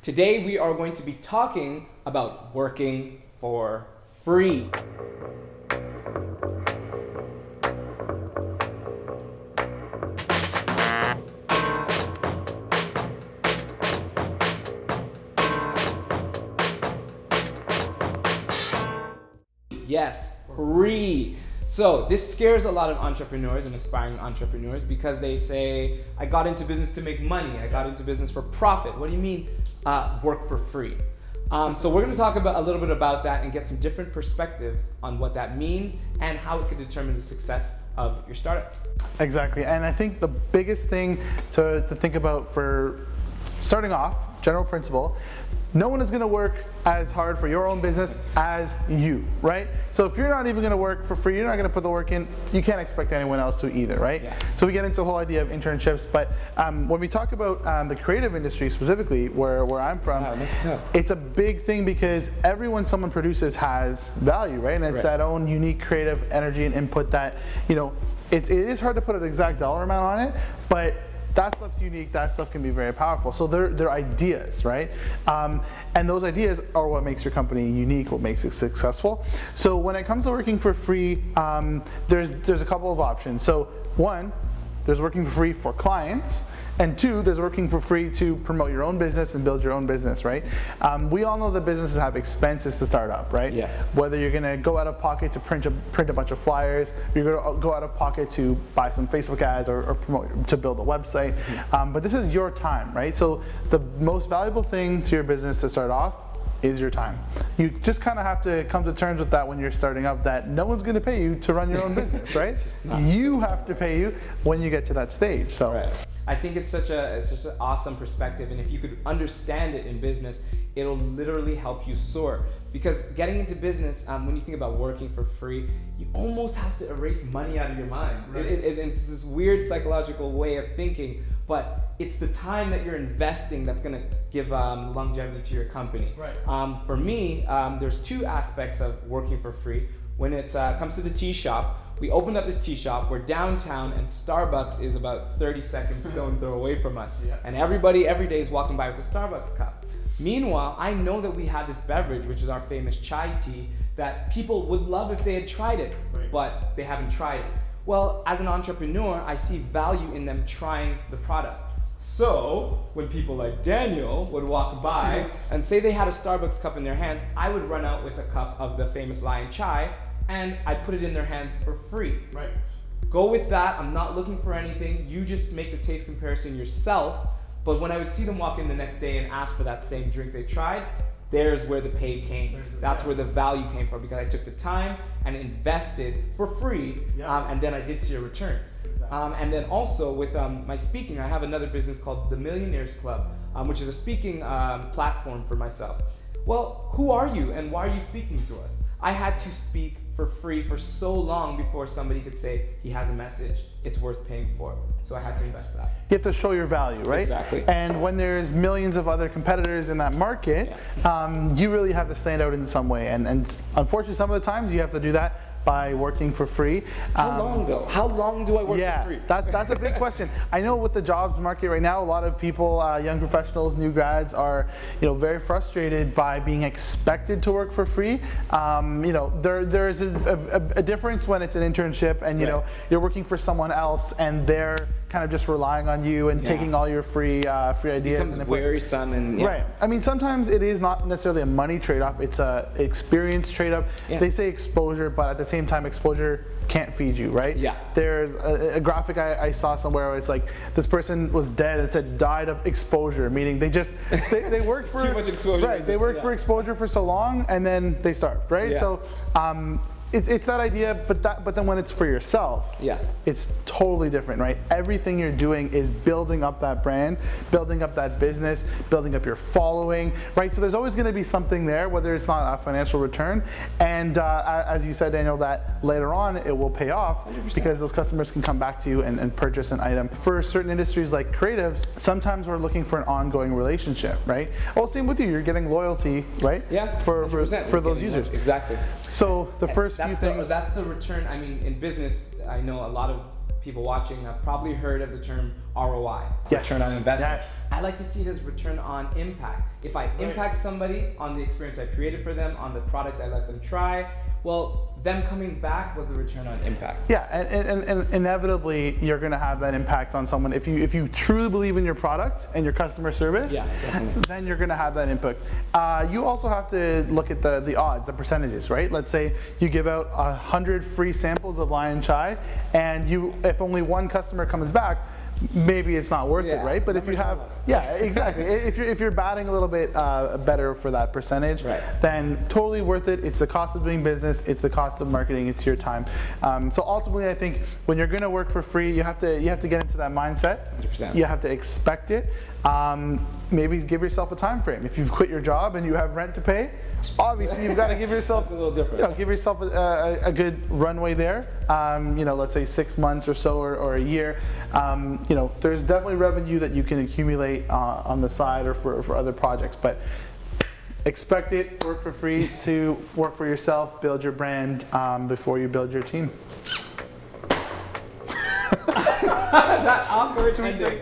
Today we are going to be talking about working for free. Yes, free. So this scares a lot of entrepreneurs and aspiring entrepreneurs because they say, I got into business to make money. I got into business for profit. What do you mean work for free? So we're going to talk about a little bit about that and get some different perspectives on what that means and how it could determine the success of your startup. Exactly, and I think the biggest thing to think about for starting off, general principle, no one is going to work as hard for your own business as you, right? So if you're not even going to work for free, you're not going to put the work in, you can't expect anyone else to either, right? Yeah. So we get into the whole idea of internships, but when we talk about the creative industry specifically, where I'm from, it's a big thing because everyone someone produces has value, right? And it's that own unique creative energy and input that, you know, it is hard to put an exact dollar amount on it, but that stuff's unique, that stuff can be very powerful. So they're ideas, right? And those ideas are what makes your company unique, what makes it successful. So when it comes to working for free, there's a couple of options. So one, there's working for free for clients, and two, there's working for free to promote your own business and build your own business, right? We all know that businesses have expenses to start up, right? Yes. Whether you're gonna go out of pocket to print a bunch of flyers, you're gonna go out of pocket to buy some Facebook ads or promote, to build a website. But this is your time, right? So the most valuable thing to your business to start off is your time. You just kind of have to come to terms with that when you're starting up, that no one's going to pay you to run your own business, right? You have to pay you when you get to that stage. So right. I think it's such an awesome perspective, and if you could understand it in business, it'll literally help you soar. Because getting into business, when you think about working for free, you almost have to erase money out of your mind. Right. It's this weird psychological way of thinking, but it's the time that you're investing that's going to give longevity to your company. Right. For me, there's two aspects of working for free. When it comes to the tea shop, we opened up this tea shop. We're downtown, and Starbucks is about 30 seconds stone throw away from us. Yeah. And everybody every day is walking by with a Starbucks cup. Meanwhile, I know that we have this beverage, which is our famous chai tea, that people would love if they had tried it, but they haven't tried it. Well, as an entrepreneur, I see value in them trying the product. So when people like Daniel would walk by and say they had a Starbucks cup in their hands, I would run out with a cup of the famous Lion Chai and I'd put it in their hands for free. Right. Go with that. I'm not looking for anything. You just make the taste comparison yourself. But when I would see them walk in the next day and ask for that same drink they tried, there's where the pay came. That's where the value came from, because I took the time and invested for free, and then I did see a return. Exactly. And then also with my speaking, I have another business called the Millionaires Club, which is a speaking platform for myself. Well, who are you and why are you speaking to us? I had to speak for free for so long before somebody could say he has a message it's worth paying for. So I had to invest that. You have to show your value, right? Exactly. And when there's millions of other competitors in that market, you really have to stand out in some way. And unfortunately, some of the times you have to do that by working for free. How long though? How long do I work for free? That's a big question. I know with the jobs market right now, a lot of people, young professionals, new grads, are very frustrated by being expected to work for free. There is a difference when it's an internship and you're working for someone else and they're kind of just relying on you and taking all your free ideas. It becomes wearisome and right. I mean, sometimes it is not necessarily a money trade-off; it's a experience trade-off. Yeah. They say exposure, but at the same time, exposure can't feed you, right? Yeah. There's a graphic I saw somewhere where it's like this person was dead. It said died of exposure, meaning they worked for too much exposure. Right. They worked for exposure for so long, and then they starved, right? Yeah. So. It's that idea, but then when it's for yourself, it's totally different, right? Everything you're doing is building up that brand, building up that business, building up your following, right? So there's always going to be something there, whether it's not a financial return, and as you said, Daniel, that later on it will pay off 100%. Because those customers can come back to you and purchase an item. For certain industries like creatives, sometimes we're looking for an ongoing relationship, right? Well, same with you. You're getting loyalty, right? Yeah. For those users. Exactly. So the first few things. That's the return. I mean, in business, I know a lot of people watching have probably heard of the term ROI, Yes. return on investment. Yes. I like to see it as return on impact. If I impact somebody on the experience I created for them, on the product I let them try, well, them coming back was the return on impact. Yeah, and inevitably you're going to have that impact on someone. If you truly believe in your product and your customer service, Yeah, definitely. then you're going to have that input. You also have to look at the odds, the percentages, right? Let's say you give out 100 free samples of Lion Chai, and if only one customer comes back, maybe it's not worth it, right? But if you have, exactly. if you're batting a little bit better for that percentage, then totally worth it. It's the cost of doing business. It's the cost of marketing. It's your time. So ultimately, I think when you're going to work for free, you have to get into that mindset. 100%. You have to expect it. Maybe give yourself a time frame. If you've quit your job and you have rent to pay, obviously you've got to give yourself a little different. Give yourself a good runway there. Let's say 6 months or so, or a year. There's definitely revenue that you can accumulate on the side or for other projects, but expect it. Work for free to work for yourself. Build your brand before you build your team. That awkward ending.